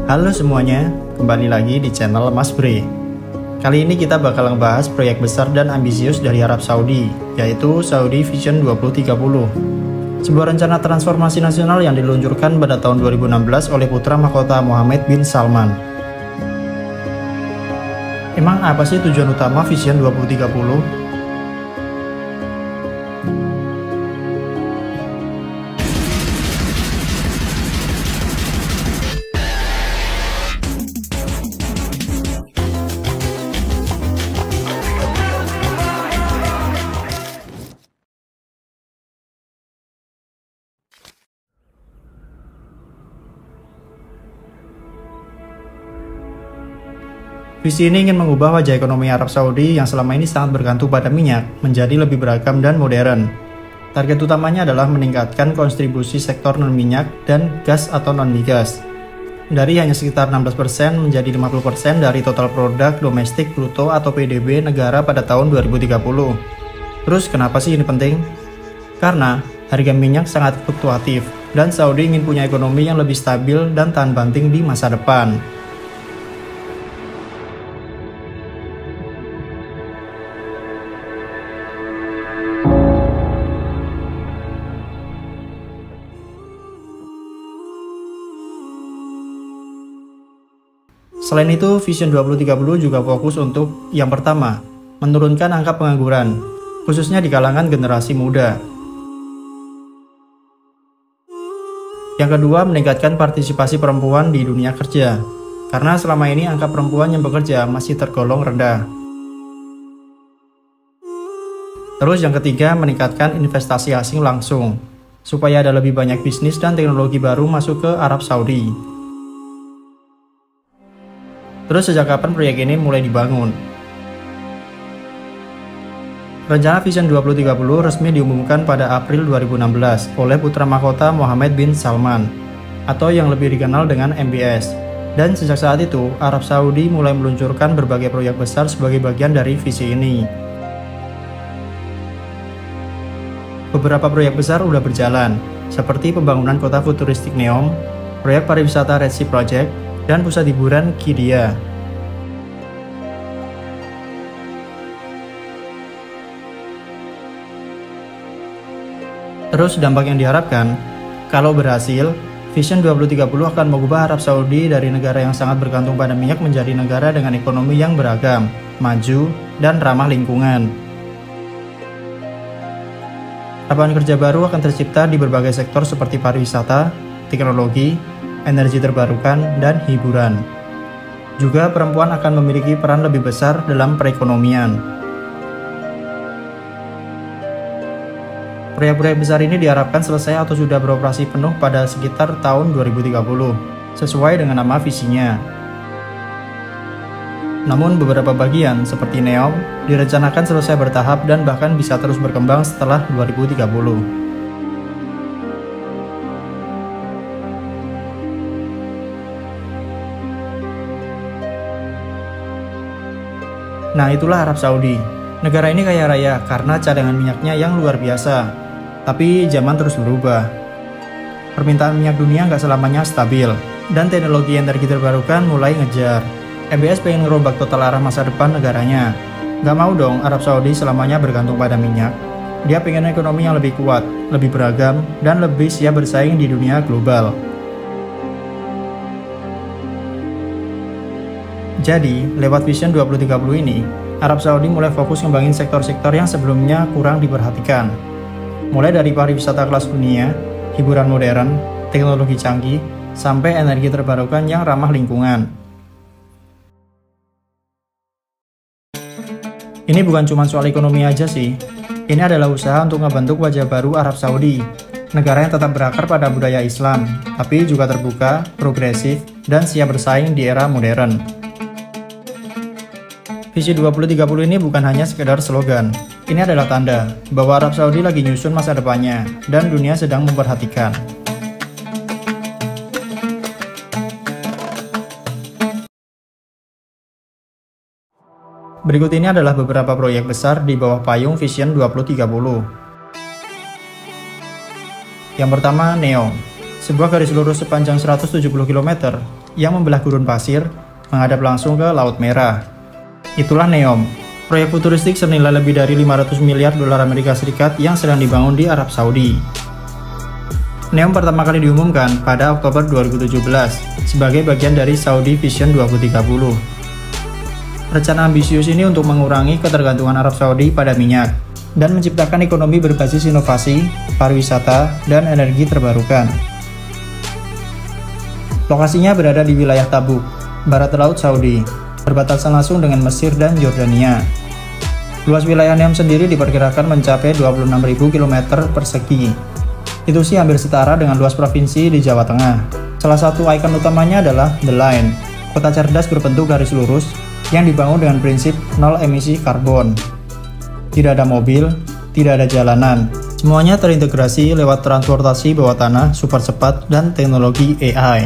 Halo semuanya, kembali lagi di channel Mas Bre. Kali ini kita bakal ngebahas proyek besar dan ambisius dari Arab Saudi, yaitu Saudi Vision 2030. Sebuah rencana transformasi nasional yang diluncurkan pada tahun 2016 oleh putra mahkota Mohammed bin Salman. Emang apa sih tujuan utama Vision 2030? Visi ini ingin mengubah wajah ekonomi Arab Saudi yang selama ini sangat bergantung pada minyak menjadi lebih beragam dan modern. Target utamanya adalah meningkatkan kontribusi sektor non-minyak dan gas atau non-migas dari hanya sekitar 16% menjadi 50% dari total produk domestik bruto atau PDB negara pada tahun 2030. Terus kenapa sih ini penting? Karena harga minyak sangat fluktuatif dan Saudi ingin punya ekonomi yang lebih stabil dan tahan banting di masa depan. Selain itu, Vision 2030 juga fokus untuk yang pertama, menurunkan angka pengangguran, khususnya di kalangan generasi muda. Yang kedua, meningkatkan partisipasi perempuan di dunia kerja, karena selama ini angka perempuan yang bekerja masih tergolong rendah. Terus yang ketiga, meningkatkan investasi asing langsung, supaya ada lebih banyak bisnis dan teknologi baru masuk ke Arab Saudi. Terus sejak kapan proyek ini mulai dibangun? Rencana Vision 2030 resmi diumumkan pada April 2016 oleh putra mahkota Mohammed bin Salman, atau yang lebih dikenal dengan MBS. Dan sejak saat itu, Arab Saudi mulai meluncurkan berbagai proyek besar sebagai bagian dari visi ini. Beberapa proyek besar udah berjalan, seperti pembangunan kota futuristik Neom, proyek pariwisata Red Sea Project, dan pusat hiburan Qiddiya. Terus dampak yang diharapkan, kalau berhasil, Vision 2030 akan mengubah Arab Saudi dari negara yang sangat bergantung pada minyak menjadi negara dengan ekonomi yang beragam, maju, dan ramah lingkungan. Lapangan kerja baru akan tercipta di berbagai sektor seperti pariwisata, teknologi, energi terbarukan, dan hiburan. Juga perempuan akan memiliki peran lebih besar dalam perekonomian. Proyek-proyek besar ini diharapkan selesai atau sudah beroperasi penuh pada sekitar tahun 2030, sesuai dengan nama visinya. Namun beberapa bagian, seperti Neom, direncanakan selesai bertahap dan bahkan bisa terus berkembang setelah 2030. Nah, itulah Arab Saudi. Negara ini kaya raya karena cadangan minyaknya yang luar biasa. Tapi zaman terus berubah. Permintaan minyak dunia nggak selamanya stabil, dan teknologi energi terbarukan mulai ngejar. MBS pengen ngerombak total arah masa depan negaranya. Nggak mau dong Arab Saudi selamanya bergantung pada minyak. Dia pengen ekonomi yang lebih kuat, lebih beragam, dan lebih siap bersaing di dunia global. Jadi, lewat Vision 2030 ini, Arab Saudi mulai fokus ngembangin sektor-sektor yang sebelumnya kurang diperhatikan. Mulai dari pariwisata kelas dunia, hiburan modern, teknologi canggih, sampai energi terbarukan yang ramah lingkungan. Ini bukan cuma soal ekonomi aja sih. Ini adalah usaha untuk ngebentuk wajah baru Arab Saudi, negara yang tetap berakar pada budaya Islam, tapi juga terbuka, progresif, dan siap bersaing di era modern. Visi 2030 ini bukan hanya sekedar slogan. Ini adalah tanda bahwa Arab Saudi lagi nyusun masa depannya dan dunia sedang memperhatikan. Berikut ini adalah beberapa proyek besar di bawah payung Vision 2030. Yang pertama, Neom, sebuah garis lurus sepanjang 170 km yang membelah gurun pasir menghadap langsung ke Laut Merah. Itulah NEOM, proyek futuristik senilai lebih dari 500 miliar dolar Amerika Serikat yang sedang dibangun di Arab Saudi. NEOM pertama kali diumumkan pada Oktober 2017 sebagai bagian dari Saudi Vision 2030. Rencana ambisius ini untuk mengurangi ketergantungan Arab Saudi pada minyak dan menciptakan ekonomi berbasis inovasi, pariwisata, dan energi terbarukan. Lokasinya berada di wilayah Tabuk, barat laut Saudi, berbatasan langsung dengan Mesir dan Yordania. Luas wilayah NEOM sendiri diperkirakan mencapai 26.000 km persegi. Itu sih hampir setara dengan luas provinsi di Jawa Tengah. Salah satu ikon utamanya adalah The Line, kota cerdas berbentuk garis lurus yang dibangun dengan prinsip nol emisi karbon. Tidak ada mobil, tidak ada jalanan. Semuanya terintegrasi lewat transportasi bawah tanah super cepat dan teknologi AI.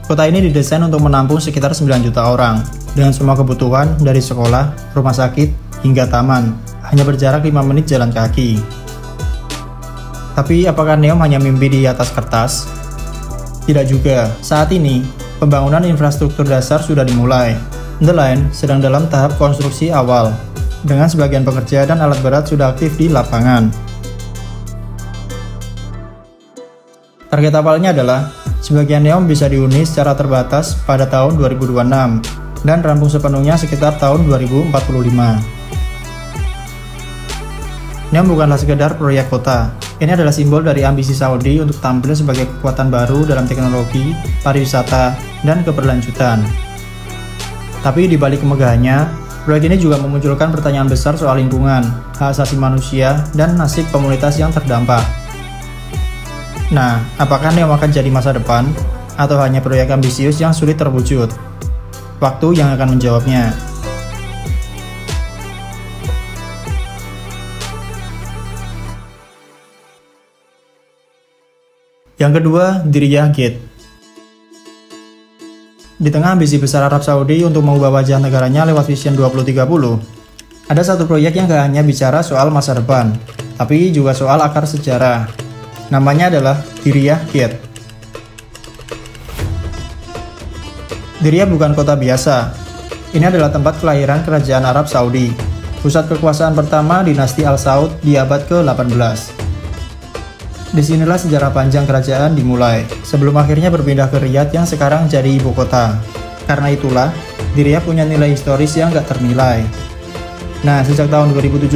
Kota ini didesain untuk menampung sekitar 9 juta orang, dengan semua kebutuhan dari sekolah, rumah sakit, hingga taman, hanya berjarak 5 menit jalan kaki. Tapi apakah NEOM hanya mimpi di atas kertas? Tidak juga. Saat ini, pembangunan infrastruktur dasar sudah dimulai. The Line sedang dalam tahap konstruksi awal, dengan sebagian pekerja dan alat berat sudah aktif di lapangan. Target awalnya adalah sebagian NEOM bisa dihuni secara terbatas pada tahun 2026 dan rampung sepenuhnya sekitar tahun 2045. NEOM bukanlah sekedar proyek kota. Ini adalah simbol dari ambisi Saudi untuk tampil sebagai kekuatan baru dalam teknologi, pariwisata, dan keberlanjutan. Tapi di balik kemegahannya, proyek ini juga memunculkan pertanyaan besar soal lingkungan, hak asasi manusia, dan nasib komunitas yang terdampak. Nah, apakah NEOM akan jadi masa depan, atau hanya proyek ambisius yang sulit terwujud? Waktu yang akan menjawabnya. Yang kedua, Diriyah Gate. Di tengah ambisi besar Arab Saudi untuk mengubah wajah negaranya lewat Vision 2030, ada satu proyek yang gak hanya bicara soal masa depan, tapi juga soal akar sejarah. Namanya adalah Diriyah Gate. Diriyah bukan kota biasa. Ini adalah tempat kelahiran Kerajaan Arab Saudi, pusat kekuasaan pertama dinasti Al Saud di abad ke-18. Disinilah sejarah panjang kerajaan dimulai, sebelum akhirnya berpindah ke Riyadh yang sekarang jadi ibu kota. Karena itulah, Diriyah punya nilai historis yang gak ternilai. Nah, sejak tahun 2017,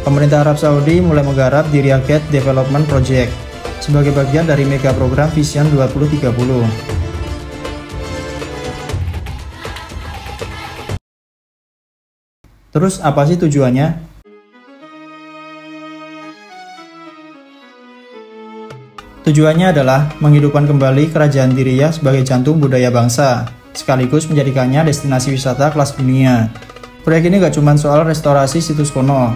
pemerintah Arab Saudi mulai menggarap Diriyah Gate Development Project sebagai bagian dari mega program Vision 2030. Terus apa sih tujuannya? Tujuannya adalah menghidupkan kembali kerajaan Diriyah sebagai jantung budaya bangsa, sekaligus menjadikannya destinasi wisata kelas dunia. Proyek ini gak cuma soal restorasi situs kuno,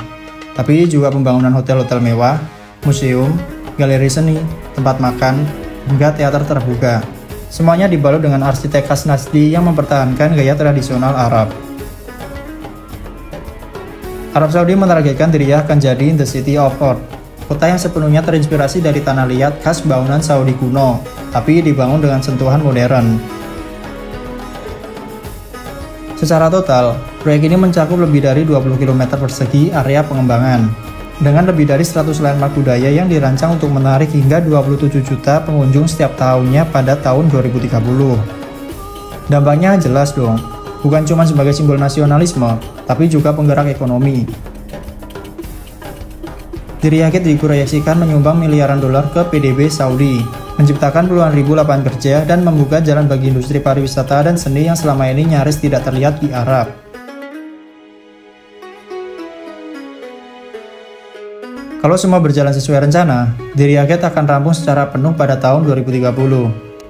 tapi juga pembangunan hotel-hotel mewah, museum, galeri seni, tempat makan, hingga teater terbuka. Semuanya dibalut dengan arsitek khas Najdi yang mempertahankan gaya tradisional Arab. Arab Saudi menargetkan Diriyah akan jadi The City of Art, kota yang sepenuhnya terinspirasi dari tanah liat khas bangunan Saudi kuno, tapi dibangun dengan sentuhan modern. Secara total, proyek ini mencakup lebih dari 20 km persegi area pengembangan, dengan lebih dari 100 landmark budaya yang dirancang untuk menarik hingga 27 juta pengunjung setiap tahunnya pada tahun 2030. Dampaknya jelas dong, bukan cuma sebagai simbol nasionalisme, tapi juga penggerak ekonomi. Diriyah Gate diproyeksikan menyumbang miliaran dolar ke PDB Saudi, menciptakan puluhan ribu lapangan kerja, dan membuka jalan bagi industri pariwisata dan seni yang selama ini nyaris tidak terlihat di Arab. Kalau semua berjalan sesuai rencana, Diriyah Gate akan rampung secara penuh pada tahun 2030.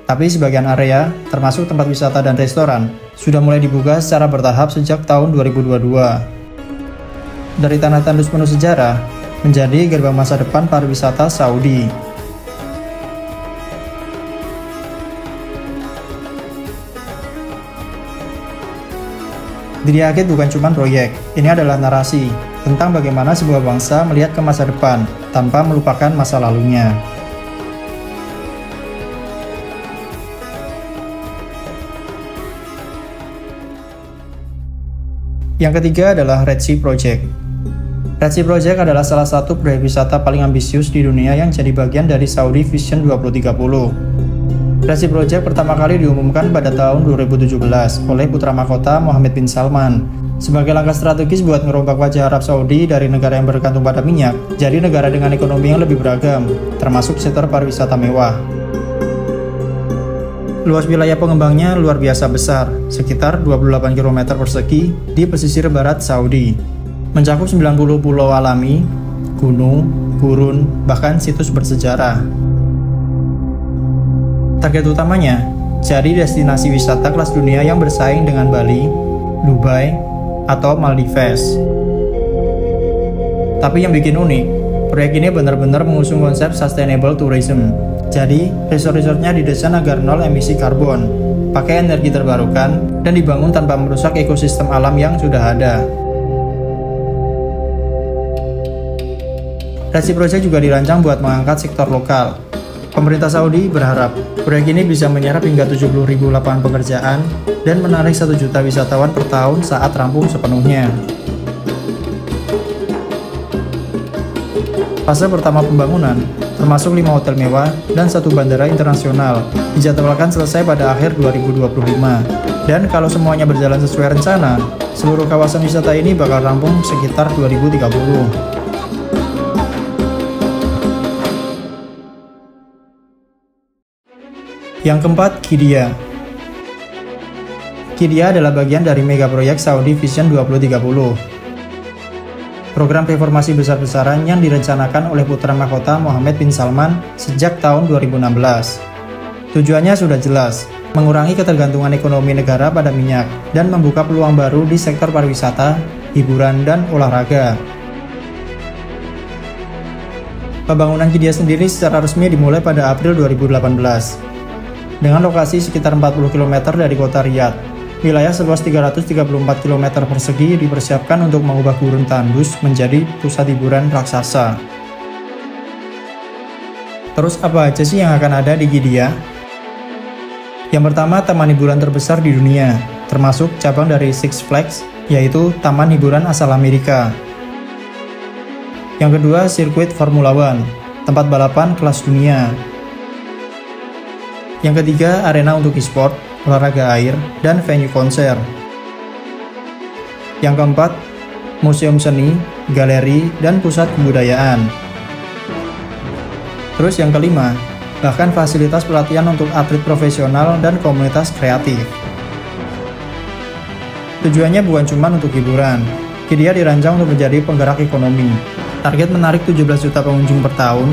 Tapi sebagian area, termasuk tempat wisata dan restoran, sudah mulai dibuka secara bertahap sejak tahun 2022. Dari tanah tandus penuh sejarah, menjadi gerbang masa depan pariwisata Saudi. Diriyah Gate bukan cuma proyek, ini adalah narasi tentang bagaimana sebuah bangsa melihat ke masa depan tanpa melupakan masa lalunya. Yang ketiga adalah Red Sea Project. Red Sea Project adalah salah satu proyek wisata paling ambisius di dunia yang jadi bagian dari Saudi Vision 2030. Red Sea Project pertama kali diumumkan pada tahun 2017 oleh putra mahkota Mohammed bin Salman sebagai langkah strategis buat ngerombak wajah Arab Saudi dari negara yang bergantung pada minyak jadi negara dengan ekonomi yang lebih beragam, termasuk sektor pariwisata mewah. Luas wilayah pengembangnya luar biasa besar, sekitar 28 km persegi di pesisir barat Saudi. Mencakup 90 pulau alami, gunung, gurun, bahkan situs bersejarah. Target utamanya, jadi destinasi wisata kelas dunia yang bersaing dengan Bali, Dubai, atau Maldives. Tapi yang bikin unik, proyek ini benar-benar mengusung konsep sustainable tourism. Jadi, resort-resortnya didesain agar nol emisi karbon, pakai energi terbarukan, dan dibangun tanpa merusak ekosistem alam yang sudah ada. Red Sea Project juga dirancang buat mengangkat sektor lokal. Pemerintah Saudi berharap proyek ini bisa menyerap hingga 70.000 lapangan pekerjaan dan menarik 1 juta wisatawan per tahun saat rampung sepenuhnya. Fase pertama pembangunan, termasuk 5 hotel mewah dan 1 bandara internasional, dijadwalkan selesai pada akhir 2025. Dan kalau semuanya berjalan sesuai rencana, seluruh kawasan wisata ini bakal rampung sekitar 2030. Yang keempat, Qiddiya. Qiddiya adalah bagian dari mega proyek Saudi Vision 2030. Program reformasi besar-besaran yang direncanakan oleh putra mahkota Mohammed bin Salman sejak tahun 2016. Tujuannya sudah jelas, mengurangi ketergantungan ekonomi negara pada minyak dan membuka peluang baru di sektor pariwisata, hiburan, dan olahraga. Pembangunan Qiddiya sendiri secara resmi dimulai pada April 2018. Dengan lokasi sekitar 40 km dari kota Riyadh, wilayah seluas 334 km persegi dipersiapkan untuk mengubah gurun tandus menjadi pusat hiburan raksasa. Terus apa aja sih yang akan ada di Qiddiya? Yang pertama, taman hiburan terbesar di dunia, termasuk cabang dari Six Flags, yaitu taman hiburan asal Amerika. Yang kedua, sirkuit Formula One, tempat balapan kelas dunia. Yang ketiga, arena untuk e-sport, olahraga air, dan venue konser. Yang keempat, museum seni, galeri, dan pusat kebudayaan. Terus yang kelima, bahkan fasilitas pelatihan untuk atlet profesional dan komunitas kreatif. Tujuannya bukan cuma untuk hiburan, Qiddiya dirancang untuk menjadi penggerak ekonomi. Target menarik 17 juta pengunjung per tahun,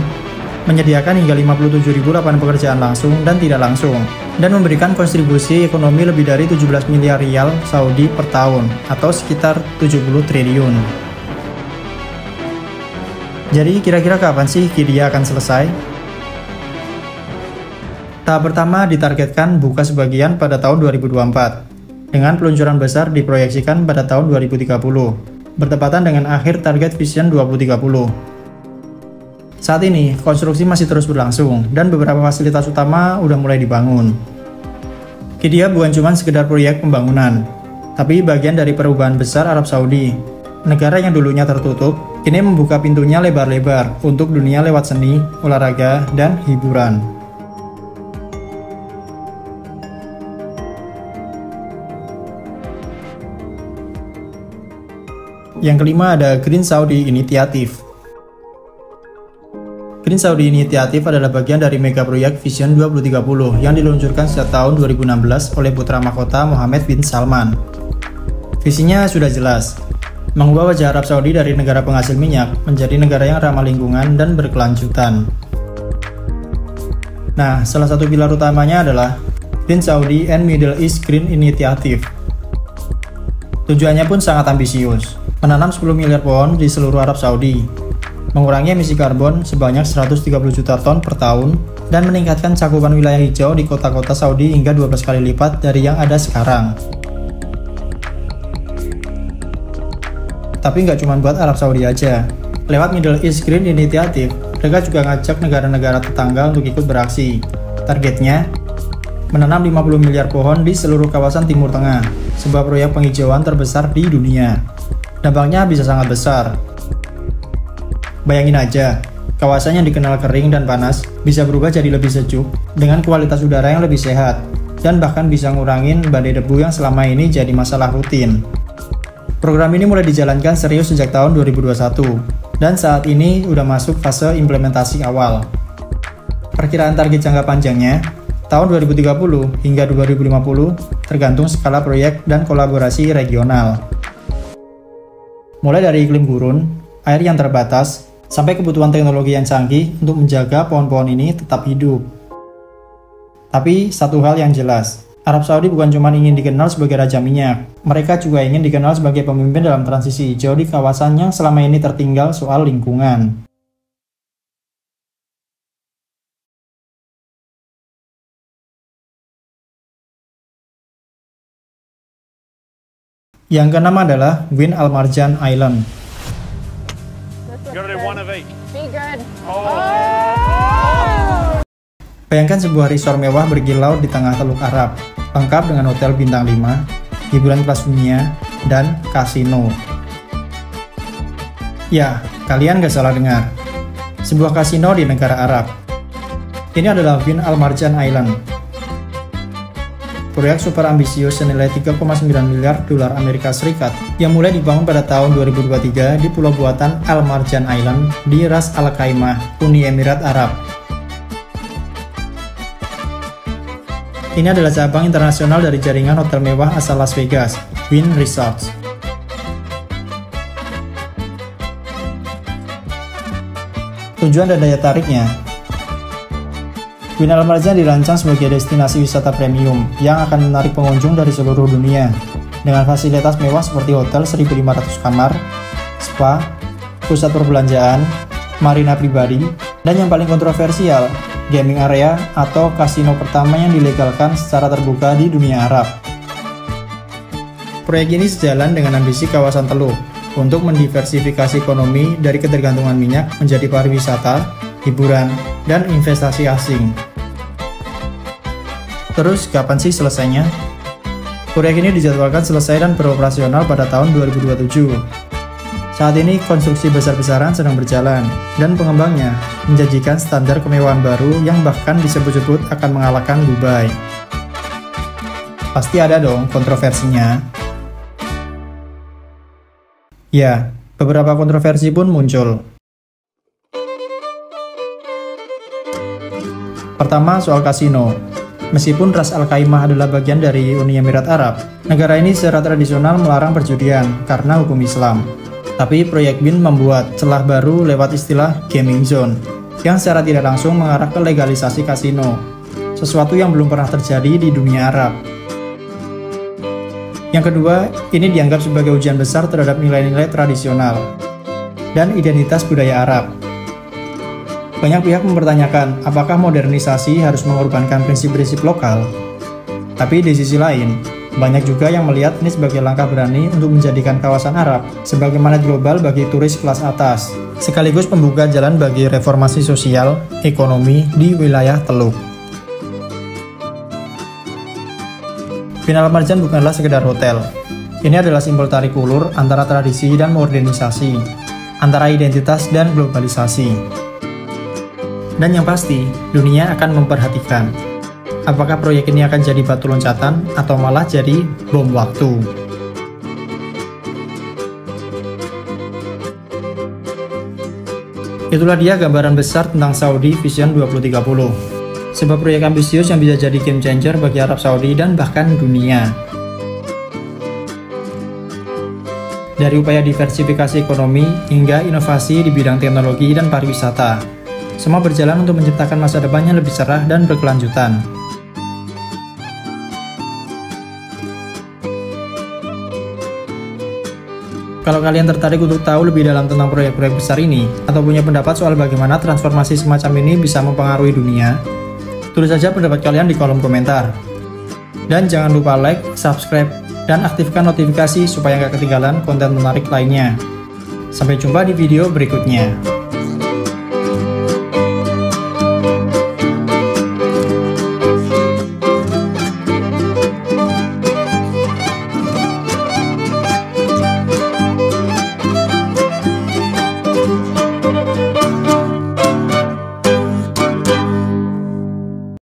menyediakan hingga 57.000 lapangan pekerjaan langsung dan tidak langsung, dan memberikan kontribusi ekonomi lebih dari 17 miliar rial Saudi per tahun, atau sekitar 70 triliun. Jadi kira-kira kapan sih Qiddiya akan selesai? Tahap pertama ditargetkan buka sebagian pada tahun 2024, dengan peluncuran besar diproyeksikan pada tahun 2030, bertepatan dengan akhir target Vision 2030. Saat ini, konstruksi masih terus berlangsung, dan beberapa fasilitas utama udah mulai dibangun. Qiddiya bukan cuma sekedar proyek pembangunan, tapi bagian dari perubahan besar Arab Saudi. Negara yang dulunya tertutup, kini membuka pintunya lebar-lebar untuk dunia lewat seni, olahraga, dan hiburan. Yang kelima ada Green Saudi Initiative. Green Saudi Initiative adalah bagian dari mega proyek Vision 2030 yang diluncurkan sejak tahun 2016 oleh putra mahkota Mohammed bin Salman. Visinya sudah jelas, mengubah wajah Arab Saudi dari negara penghasil minyak menjadi negara yang ramah lingkungan dan berkelanjutan. Nah, salah satu pilar utamanya adalah Green Saudi and Middle East Green Initiative. Tujuannya pun sangat ambisius, menanam 10 miliar pohon di seluruh Arab Saudi, mengurangi emisi karbon sebanyak 130 juta ton per tahun, dan meningkatkan cakupan wilayah hijau di kota-kota Saudi hingga 12 kali lipat dari yang ada sekarang. Tapi nggak cuma buat Arab Saudi aja. Lewat Middle East Green Initiative, mereka juga ngajak negara-negara tetangga untuk ikut beraksi. Targetnya, menanam 50 miliar pohon di seluruh kawasan Timur Tengah, sebuah proyek penghijauan terbesar di dunia. Dampaknya bisa sangat besar. Bayangin aja, kawasan yang dikenal kering dan panas bisa berubah jadi lebih sejuk dengan kualitas udara yang lebih sehat, dan bahkan bisa ngurangin badai debu yang selama ini jadi masalah rutin. Program ini mulai dijalankan serius sejak tahun 2021, dan saat ini udah masuk fase implementasi awal. Perkiraan target jangka panjangnya, tahun 2030 hingga 2050 tergantung skala proyek dan kolaborasi regional. Mulai dari iklim gurun, air yang terbatas, sampai kebutuhan teknologi yang canggih untuk menjaga pohon-pohon ini tetap hidup. Tapi satu hal yang jelas, Arab Saudi bukan cuma ingin dikenal sebagai raja minyak, mereka juga ingin dikenal sebagai pemimpin dalam transisi hijau di kawasan yang selama ini tertinggal soal lingkungan. Yang keenam adalah Win Al Marjan Island. Bayangkan sebuah resort mewah berkilau di tengah Teluk Arab, lengkap dengan hotel bintang 5, hiburan kelas dunia, dan kasino. Ya, kalian gak salah dengar. Sebuah kasino di negara Arab. Ini adalah Win Al Marjan Island. Proyek super ambisius senilai 3,9 miliar dolar Amerika Serikat yang mulai dibangun pada tahun 2023 di pulau buatan Al Marjan Island di Ras Al Khaimah, Uni Emirat Arab. Ini adalah cabang internasional dari jaringan hotel mewah asal Las Vegas, Wynn Resorts. Tujuan dan daya tariknya, Win Al Marjan dirancang sebagai destinasi wisata premium yang akan menarik pengunjung dari seluruh dunia dengan fasilitas mewah seperti hotel 1.500 kamar, spa, pusat perbelanjaan, marina pribadi, dan yang paling kontroversial, gaming area atau kasino pertama yang dilegalkan secara terbuka di dunia Arab. Proyek ini sejalan dengan ambisi kawasan Teluk untuk mendiversifikasi ekonomi dari ketergantungan minyak menjadi pariwisata, hiburan, dan investasi asing. Terus, kapan sih selesainya? Proyek ini dijadwalkan selesai dan beroperasional pada tahun 2027. Saat ini, konstruksi besar-besaran sedang berjalan, dan pengembangnya menjanjikan standar kemewahan baru yang bahkan disebut-sebut akan mengalahkan Dubai. Pasti ada dong kontroversinya. Ya, beberapa kontroversi pun muncul. Pertama, soal kasino. Meskipun Ras Al Khaimah adalah bagian dari Uni Emirat Arab, negara ini secara tradisional melarang perjudian karena hukum Islam. Tapi proyek Win membuat celah baru lewat istilah gaming zone, yang secara tidak langsung mengarah ke legalisasi kasino, sesuatu yang belum pernah terjadi di dunia Arab. Yang kedua, ini dianggap sebagai ujian besar terhadap nilai-nilai tradisional dan identitas budaya Arab. Banyak pihak mempertanyakan apakah modernisasi harus mengorbankan prinsip-prinsip lokal. Tapi di sisi lain, banyak juga yang melihat ini sebagai langkah berani untuk menjadikan kawasan Arab sebagai magnet global bagi turis kelas atas, sekaligus pembuka jalan bagi reformasi sosial, ekonomi di wilayah Teluk. Win Al Marjan bukanlah sekedar hotel. Ini adalah simbol tarik ulur antara tradisi dan modernisasi, antara identitas dan globalisasi. Dan yang pasti, dunia akan memperhatikan apakah proyek ini akan jadi batu loncatan atau malah jadi bom waktu. Itulah dia gambaran besar tentang Saudi Vision 2030. Sebuah proyek ambisius yang bisa jadi game changer bagi Arab Saudi dan bahkan dunia. Dari upaya diversifikasi ekonomi hingga inovasi di bidang teknologi dan pariwisata, semua berjalan untuk menciptakan masa depan yang lebih cerah dan berkelanjutan. Kalau kalian tertarik untuk tahu lebih dalam tentang proyek-proyek besar ini, atau punya pendapat soal bagaimana transformasi semacam ini bisa mempengaruhi dunia, tulis saja pendapat kalian di kolom komentar. Dan jangan lupa like, subscribe, dan aktifkan notifikasi supaya nggak ketinggalan konten menarik lainnya. Sampai jumpa di video berikutnya.